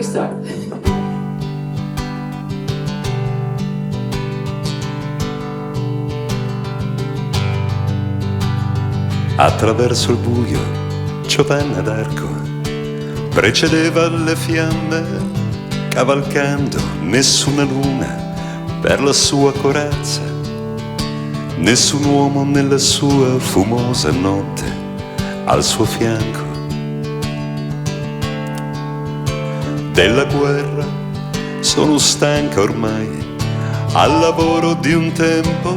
restart. Attraverso il buio Giovanna d'Arco precedeva le fiamme, cavalcando nessuna luna per la sua corazza, nessun uomo nella sua fumosa notte al suo fianco. Della guerra sono stanca ormai, al lavoro di un tempo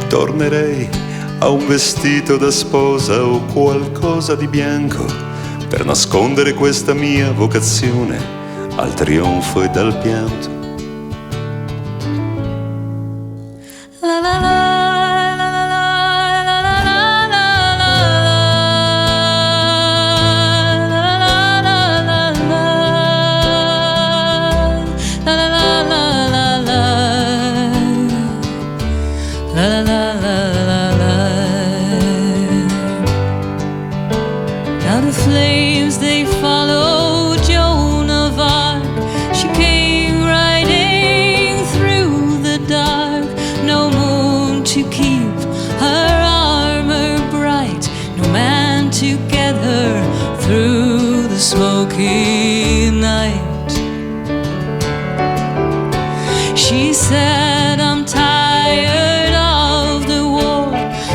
tornerei a un vestito da sposa o qualcosa di bianco per nascondere questa mia vocazione al trionfo e dal pianto. Now the flames, they follow Joan of Arc. She came riding through the dark. No moon to keep her armor bright, no man to get her through the smoky night. She said, I'm tired of the war.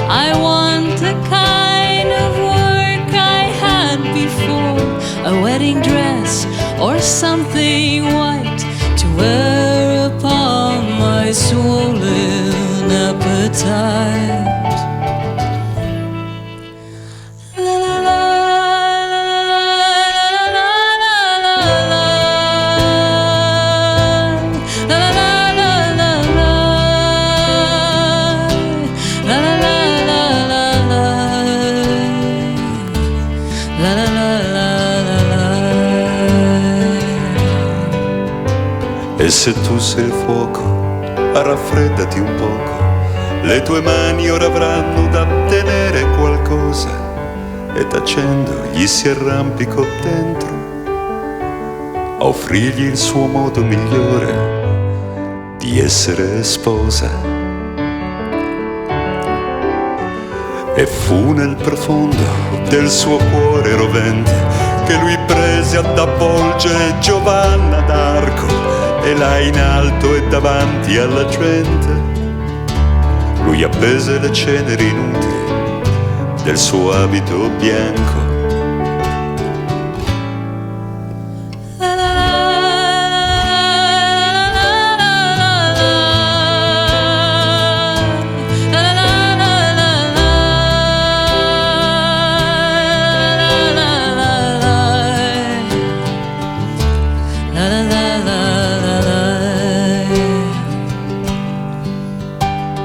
I want the kind of work I had before, a wedding dress or something white to wear upon my swollen appetite. E se tu sei il fuoco, raffreddati un poco, le tue mani ora avranno da tenere qualcosa, e tacendo gli si arrampicò dentro a offrirgli il suo modo migliore di essere sposa. E fu nel profondo del suo cuore rovente che lui prese ad avvolgere Giovanna d'Arco e là in alto e davanti alla gente lui appese le ceneri inutili del suo abito bianco.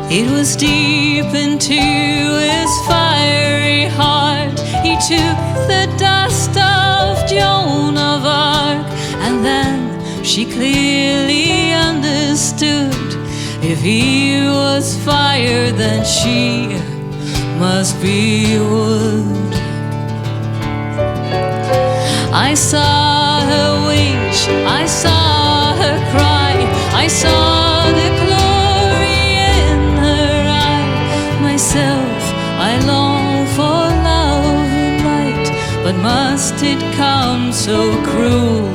It was deep into his fiery heart. He took the dust of Joan of Arc, and then she clearly understood. If he was fire, then she must be wood. I saw her winch, I saw her cry, I saw the I long for love and light, but must it come so cruel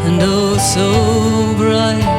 and oh so bright?